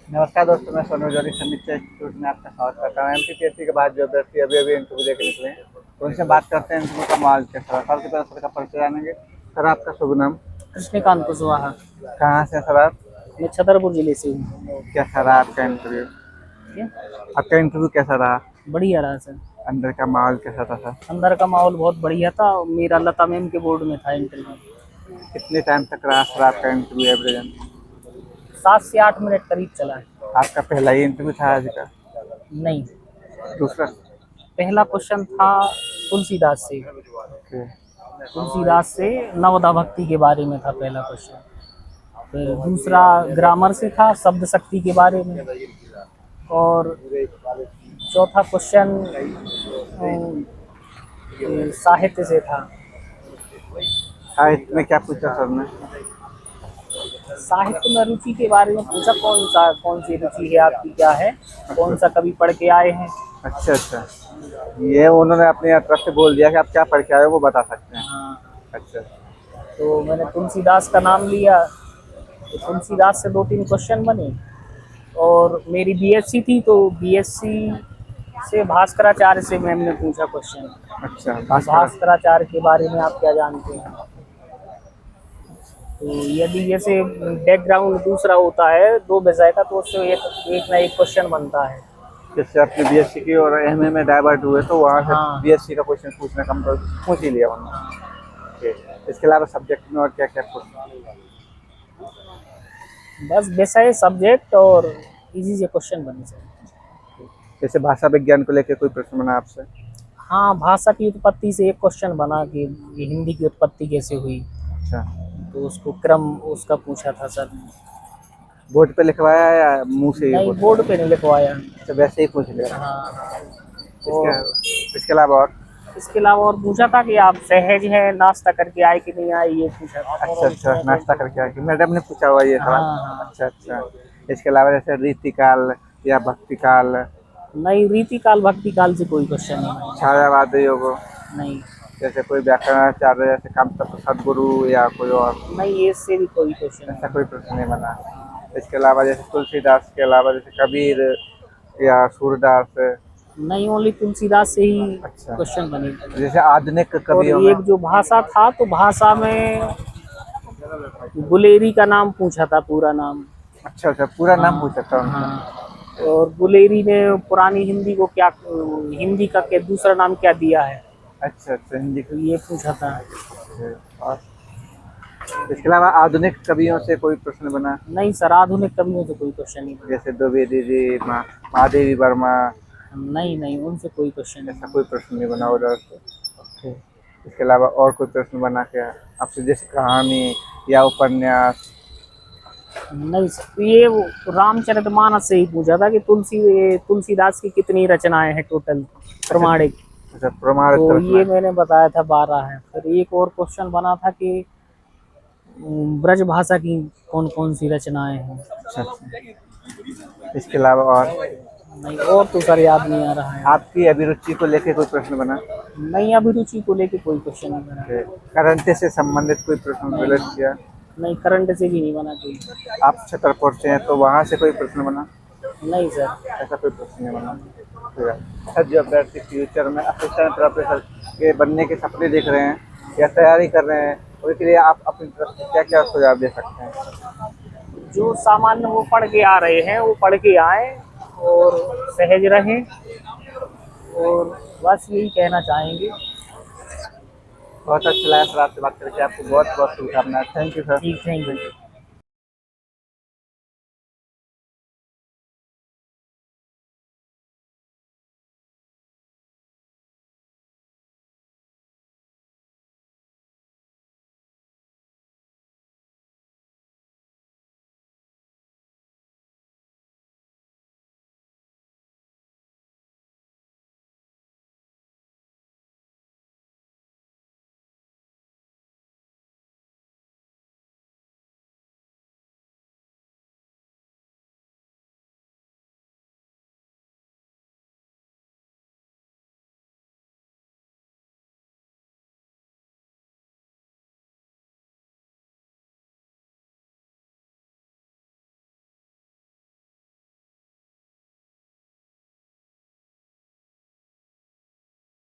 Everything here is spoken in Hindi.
नमस्कार दोस्तों, मैं सोनू जोरी समीक्षा इंस्टीट्यूट में आपका स्वागत करता हूँ। एमपीपीएससी के बाद जो अभ्यर्थी अभी इंटरव्यू देके निकले हैं तो उनसे बात करते हैं इंटरव्यू का माहौल कैसा रहा। सबसे पहले सर का परिचय जानेंगे। सर, आपका शुभ नाम? कृष्णकांत कुशवाहा। कहाँ से हैं सर आप? मैं छतरपुर जिले से हूँ। कैसा रहा आपका इंटरव्यू? क्या? आपका इंटरव्यू कैसा रहा? बढ़िया रहा सर। अंदर का माहौल कैसा था सर? अंदर का माहौल बहुत बढ़िया था। मेरा लता मैम के बोर्ड में था इंटरव्यू। कितने टाइम तक रहा सर आपका इंटरव्यू एवरेज? 7 से 8 मिनट करीब चला है। आपका पहला ही इंटरव्यू था आज का? नहीं, दूसरा? पहला क्वेश्चन था तुलसीदास से। ओके। तुलसीदास से नवदा भक्ति के बारे में था पहला क्वेश्चन। फिर दूसरा ग्रामर से था, शब्द शक्ति के बारे में। और चौथा क्वेश्चन साहित्य से था। साहित्य में क्या पूछा सर ने? साहित्य में रुचि के बारे में पूछा, कौन सी रुचि है आपकी, क्या है, कौन सा कवि पढ़ के आए हैं। अच्छा अच्छा, ये उन्होंने अपनी तरफ से बोल दिया कि आप क्या पढ़ के आए हो वो बता सकते हैं। हाँ, अच्छा। तो मैंने तुलसीदास का नाम लिया, तो तुलसीदास से 2-3 क्वेश्चन बने। और मेरी बीएससी थी, तो बीएससी से भास्कराचार्य से मैम ने पूछा क्वेश्चन। अच्छा, भास्कराचार्य के बारे में आप क्या जानते हैं। तो यदि जैसे बैकग्राउंड दूसरा होता है 2 विषय का, तो उससे एक ना एक क्वेश्चन बनता है। जैसे आपने बीएससी की और एमए में डाइवर्ट हुए तो वहाँ से हाँ, बीएससी का क्वेश्चन पूछना कम तो पूछ ही लिया वरना। ओके। इसके अलावा सब्जेक्ट में और क्या क्या क्वेश्चन? बस विषय, सब्जेक्ट और इजी से क्वेश्चन बने चाहिए। जैसे भाषा विज्ञान को लेकर कोई प्रश्न बना आपसे? हाँ, भाषा की उत्पत्ति से एक क्वेश्चन बना कि ये हिंदी की उत्पत्ति कैसे हुई। अच्छा। तो उसको क्रम उसका पूछा था सर ने। बोर्ड पे लिखवाया या मुंह से ही नहीं, बोल? बोर्ड पे नहीं लिखवाया। अच्छा, वैसे ही पूछ लिया। हाँ। और इसके अलावा और? इसके अलावा और पूछा था कि आप सहज हैं, नाश्ता करके आए कि नहीं आए, ये पूछा था। अच्छा अच्छा, नाश्ता करके आके मैडम ने पूछा हुआ ये सवाल? हाँ हाँ। अच्छा अच्छा। इसके अलावा जैसे रीतिकाल या भक्तिकाल? नहीं, रीतिकाल भक्तिकाल से कोई क्वेश्चन नहीं। छायावाद योग? नहीं जैसे कोई व्याकरणाचार्य जैसे कामतत्व सदगुरु या कोई और? नहीं, इससे भी कोई क्वेश्चन ऐसा नहीं। कोई प्रश्न नहीं बना? इसके अलावा जैसे तुलसीदास के अलावा जैसे कबीर या सूरदास? नहीं, ओनली तुलसीदास से ही अच्छा। क्वेश्चन बने। जैसे आधुनिक और कवियों में? एक जो भाषा था, तो भाषा में गुलेरी का नाम पूछा था, पूरा नाम। अच्छा अच्छा, पूरा नाम हाँ पूछा था उनसे? हाँ। और गुलेरी ने पुरानी हिंदी को क्या, हिंदी का क्या दूसरा नाम क्या दिया है, अच्छा अच्छा, हिंदी तो ये पूछा था। और इसके अलावा आधुनिक कवियों से कोई प्रश्न बना? नहीं सर, आधुनिक कवियों से कोई क्वेश्चन नहीं बना। जैसे द्विवेदी जी, महादेवी वर्मा? नहीं नहीं, उनसे कोई क्वेश्चन ऐसा नहीं। कोई प्रश्न नहीं बना उधर से? ओके। इसके अलावा और कोई प्रश्न बना क्या आपसे, जैसे कहानी या उपन्यास? नहीं सर, ये वो रामचरितमानस से ही पूछा था कि तुलसीदास की कितनी रचनाएं हैं टोटल प्रमाणिक। अच्छा, प्रमाणित तो रचना? ये मैंने बताया था 12 है। फिर एक और क्वेश्चन बना था कि ब्रज भाषा की कौन कौन सी रचनाएं हैं। अच्छा अच्छा। इसके अलावा और? नहीं, और तो सर याद नहीं आ रहा है। आपकी अभिरुचि को लेकर कोई प्रश्न बना? नहीं, अभिरुचि को लेके कोई क्वेश्चन नहीं बना। करंट से संबंधित कोई प्रश्न रिलेट किया? नहीं, करंट से भी नहीं बना कोई। आप छतरपुर से हैं तो वहाँ से कोई प्रश्न बना? नहीं सर। ऐसा कोई प्रश्न नहीं बना? सर, जो अभ्यर्थी फ्यूचर में असिस्टेंट प्रोफेसर के बनने के सपने देख रहे हैं या तैयारी कर रहे हैं, उसके लिए आप अपनी तरफ से क्या क्या सुझाव दे सकते हैं? जो सामान्य वो पढ़ के आ रहे हैं, वो पढ़ के आए और सहज रहें। और बस यही कहना चाहेंगे। बहुत अच्छा लगा सर आपसे बात करके। आपको बहुत बहुत शुभकामनाएं। Thank you sir. ठीक, थैंक यू।